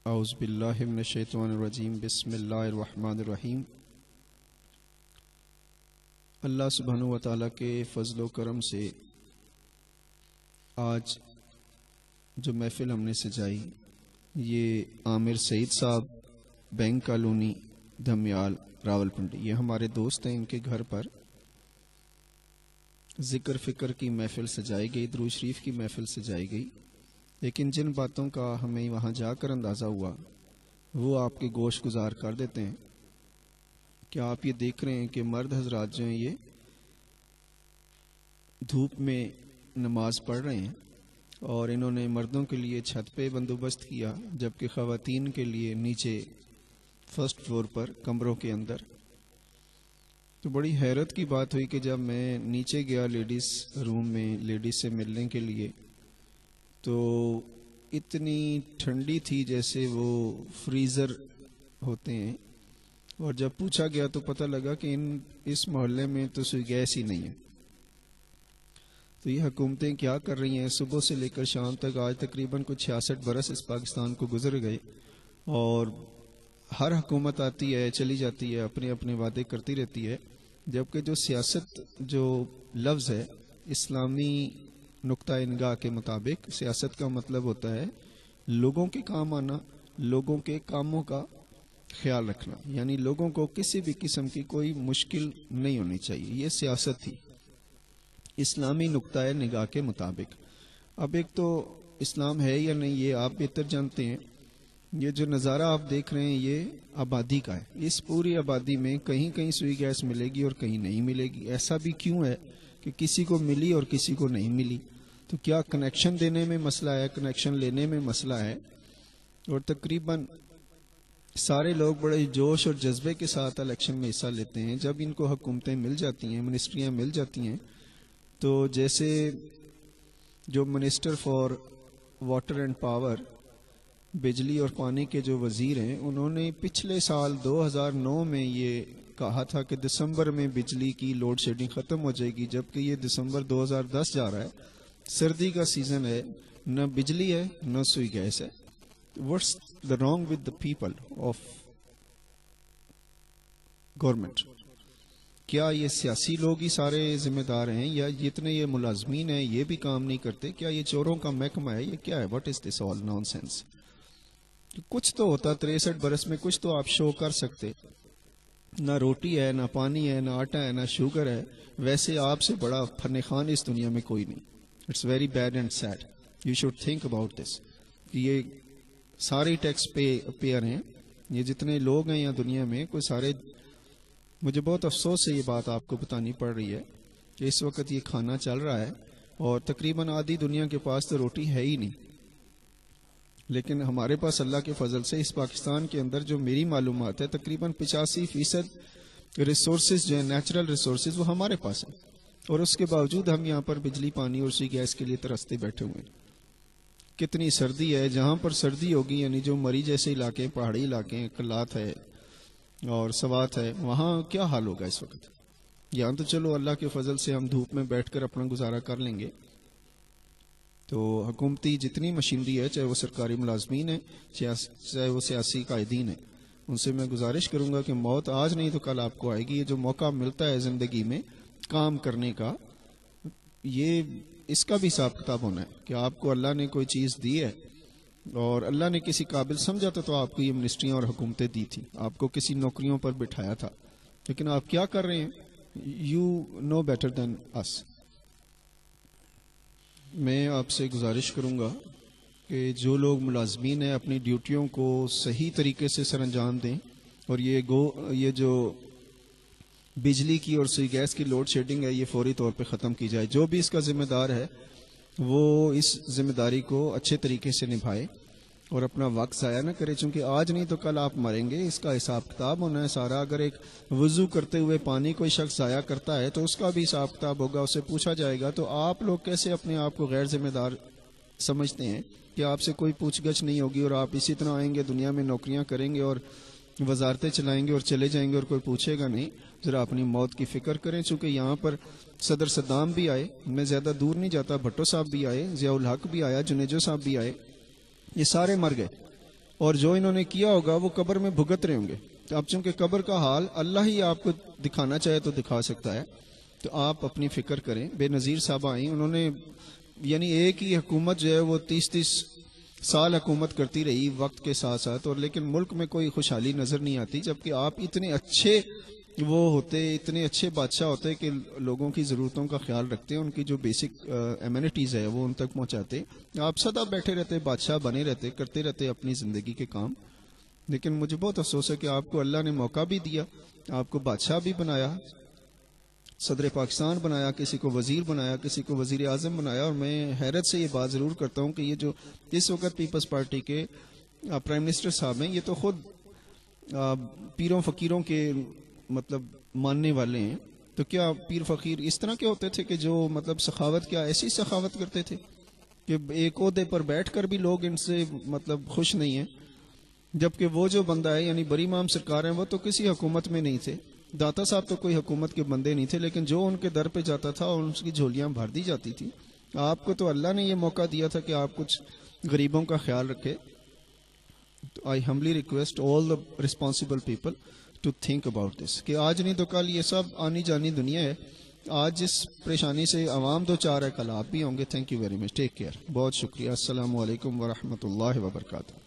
اعوذ باللہ من الشیطان الرجیم بسم اللہ الرحمن الرحیم۔ اللہ سبحانہ و تعالیٰ کے فضل و کرم سے آج جو محفل ہم نے سجائی یہ عامر سعید صاحب، بینک کالونی، دھمیال، راولپنڈی، یہ ہمارے دوست ہیں۔ ان کے گھر پر ذکر فکر کی محفل سجائی گئی، درود شریف کی محفل سجائی گئی، لیکن جن باتوں کا ہمیں وہاں جا کر اندازہ ہوا وہ آپ کے گوش گزار کر دیتے ہیں کہ آپ یہ دیکھ رہے ہیں کہ مرد حضرات جو ہیں یہ دھوپ میں نماز پڑھ رہے ہیں اور انہوں نے مردوں کے لیے چھت پہ بندوبست کیا، جبکہ خواتین کے لیے نیچے فرسٹ فلور پر کمروں کے اندر۔ تو بڑی حیرت کی بات ہوئی کہ جب میں نیچے گیا لیڈیز روم میں لیڈیز سے ملنے کے لیے تو اتنی ٹھنڈی تھی جیسے وہ فریزر ہوتے ہیں، اور جب پوچھا گیا تو پتہ لگا کہ اس محلے میں تو سوئی گیس ہی نہیں ہے۔ تو یہ حکومتیں کیا کر رہی ہیں؟ صبح سے لے کر شام تک آج تقریباً کچھ 66 برس اس پاکستان کو گزر گئے، اور ہر حکومت آتی ہے چلی جاتی ہے، اپنے اپنے وعدے کرتی رہتی ہے، جبکہ جو سیاست جو لفظ ہے اسلامی نقطہ نگاہ کے مطابق سیاست کا مطلب ہوتا ہے لوگوں کے کام آنا، لوگوں کے کاموں کا خیال رکھنا، یعنی لوگوں کو کسی بھی قسم کی کوئی مشکل نہیں ہونی چاہیے، یہ سیاست تھی اسلامی نقطہ نگاہ کے مطابق۔ اب ایک تو اسلام ہے یا نہیں یہ آپ بہتر جانتے ہیں۔ یہ جو نظارہ آپ دیکھ رہے ہیں یہ آبادی کا ہے، اس پوری آبادی میں کہیں کہیں سوئی گیس ملے گی اور کہیں نہیں ملے گی۔ ایسا بھی کیوں ہے کہ کسی کو ملی اور کسی کو نہیں ملی؟ تو کیا کنیکشن دینے میں مسئلہ ہے، کنیکشن لینے میں مسئلہ ہے؟ اور تقریباً سارے لوگ بڑے جوش اور جذبے کے ساتھ الیکشن میں حصہ لیتے ہیں۔ جب ان کو حکومتیں مل جاتی ہیں، منسٹریاں مل جاتی ہیں، تو جیسے جو minister for water and power, بجلی اور پانی کے جو وزیر ہیں، انہوں نے پچھلے سال 2009 میں یہ کہا تھا کہ دسمبر میں بجلی کی لوڈ شیڈنگ ختم ہو جائے گی، جبکہ یہ دسمبر 2010 جا رہا ہے، سردی کا سیزن ہے، نہ بجلی ہے نہ سوئی گیس ہے۔ What's the wrong with the people of government? کیا یہ سیاسی لوگ ہی سارے ذمہ دار ہیں، یا جتنے یہ ملازمین ہیں یہ بھی کام نہیں کرتے؟ کیا یہ چوروں کا محکمہ ہے؟ یہ کیا ہے؟ What is this all naan sense? کچھ تو ہوتا 63 برس میں، کچھ تو آپ شو کر سکتے۔ نہ روٹی ہے، نہ پانی ہے، نہ آٹا ہے، نہ شوگر ہے۔ ویسے آپ سے بڑا فن خوان اس دنیا میں کوئی نہیں۔ It's very bad and sad, you should think about this. یہ سارے ٹیکس پیئر ہیں، یہ جتنے لوگ ہیں یہاں دنیا میں، کوئی سارے، مجھے بہت افسوس سے یہ بات آپ کو بتانی پڑ رہی ہے کہ اس وقت یہ کھانا چل رہا ہے اور تقریباً آدھی دنیا کے پاس تو روٹی ہے ہی نہیں، لیکن ہمارے پاس اللہ کے فضل سے اس پاکستان کے اندر جو میری معلومات ہے تقریباً 85% ریسورسز جو ہیں نیچرل ریسورسز وہ ہمارے پاس ہیں، اور اس کے باوجود ہم یہاں پر بجلی پانی اور سی گیس کے لیے ترستے بیٹھے ہوئے ہیں۔ کتنی سردی ہے، جہاں پر سردی ہوگی، یعنی جو مری جیسے علاقے، پہاڑی علاقے، قلات ہے اور سوات ہے، وہاں کیا حال ہوگا اس وقت؟ یہاں تو چلو اللہ کے فضل سے ہم دھوپ میں بیٹھ کر اپنا گزارا کر لیں گے۔ تو حکومتی جتنی مشینری ہے، چاہے وہ سرکاری ملازمین ہیں، چاہے وہ سیاسی قائدین ہیں، ان سے میں گزارش کروں گا کہ موت آج نہیں تو کل آپ کو آئے گی۔ یہ جو موقع ملتا ہے زندگی میں کام کرنے کا، یہ اس کا بھی حساب کتاب ہونا ہے کہ آپ کو اللہ نے کوئی چیز دی ہے اور اللہ نے کسی قابل سمجھا تو آپ کو یہ منسٹریاں اور حکومتیں دی تھی، آپ کو کسی نوکریوں پر بٹھایا تھا، لیکن آپ کیا کر رہے ہیں؟ یو نو بیٹر دین اس۔ میں آپ سے گزارش کروں گا کہ جو لوگ ملازمین ہیں اپنی ڈیوٹیوں کو صحیح طریقے سے سر انجام دیں، اور یہ جو بجلی کی اور سوئی گیس کی لوڈ شیڈنگ ہے یہ فوری طور پہ ختم کی جائے۔ جو بھی اس کا ذمہ دار ہے وہ اس ذمہ داری کو اچھے طریقے سے نبھائے اور اپنا وقت ضائع نہ کرے، چونکہ آج نہیں تو کل آپ مریں گے، اس کا حساب کتاب ہونا ہے سارا۔ اگر ایک وضو کرتے ہوئے پانی کوئی شخص ضائع کرتا ہے تو اس کا بھی حساب کتاب ہوگا، اسے پوچھا جائے گا۔ تو آپ لوگ کیسے اپنے آپ کو غیر ذمہ دار سمجھتے ہیں کہ آپ سے کوئی پوچھ گچھ نہیں ہوگی اور آپ اسی طرح آئیں گے دنیا میں نوکریاں کریں گے اور وزارتیں چلائیں گے اور چلے جائیں گے اور کوئی پوچھے گا نہیں؟ ذرا اپنی موت کی فکر کریں، چونکہ یہاں پر صدر صدام بھی آئے، میں زیادہ دور نہیں جاتا، بھٹو صاحب بھی آئے، ضیاء الحق بھی آیا، جنیجو صاحب بھی آئے، یہ سارے مر گئے، اور جو انہوں نے کیا ہوگا وہ قبر میں بھگت رہے ہوں گے. تو اب چونکہ قبر کا حال اللہ ہی آپ کو دکھانا چاہے تو دکھا سکتا ہے، تو آپ اپنی فکر کریں. بے نظیر صاحب آئیں، انہوں نے یعنی ایک ہی حکومت جو ہے وہ 30 سال حکومت کرتی رہی وقت کے ساتھ ساتھ، اور لیکن ملک میں کوئی خوشحالی نظر نہیں آتی، جبکہ آپ اتنے اچھے وہ ہوتے، اتنے اچھے بادشاہ ہوتے کہ لوگوں کی ضرورتوں کا خیال رکھتے، ان کی جو بیسک ایمینٹیز ہے وہ ان تک پہنچاتے. آپ سدا بیٹھے رہتے، بادشاہ بنے رہتے، کرتے رہتے اپنی زندگی کے کام. لیکن مجھے بہت افسوس ہے کہ آپ کو اللہ نے موقع بھی دیا، آپ کو بادشاہ بھی بنایا، صدر پاکستان بنایا، کسی کو وزیر بنایا، کسی کو وزیر اعظم بنایا. اور میں حیرت سے یہ بات ضرور کرتا ہوں کہ یہ جو اس وقت پیپلز پارٹی کے پرائم منسٹر صاحب ہیں، یہ تو خود پیروں فقیروں کے مطلب ماننے والے ہیں. تو کیا پیر فقیر اس طرح کے ہوتے تھے کہ جو مطلب سخاوت، کیا ایسی سخاوت کرتے تھے کہ ایک عہدے پر بیٹھ کر بھی لوگ ان سے مطلب خوش نہیں ہیں؟ جبکہ وہ جو بندہ ہے یعنی بری امام سرکار ہیں، وہ تو کسی حکومت میں نہیں تھے، داتا صاحب تو کوئی حکومت کے بندے نہیں تھے، لیکن جو ان کے در پہ جاتا تھا اور ان کی جھولیاں بھر دی جاتی تھی. آپ کو تو اللہ نے یہ موقع دیا تھا کہ آپ کچھ غریبوں کا خیال رکھے. تو I humbly request all the responsible people to think about this, کہ آج نہیں تو کل یہ سب آنی جانی دنیا ہے. آج اس پریشانی سے عوام دو چار ہے، کل آپ بھی ہوں گے. Thank you very much, take care. بہت شکریہ. السلام علیکم ورحمۃ اللہ وبرکاتہ.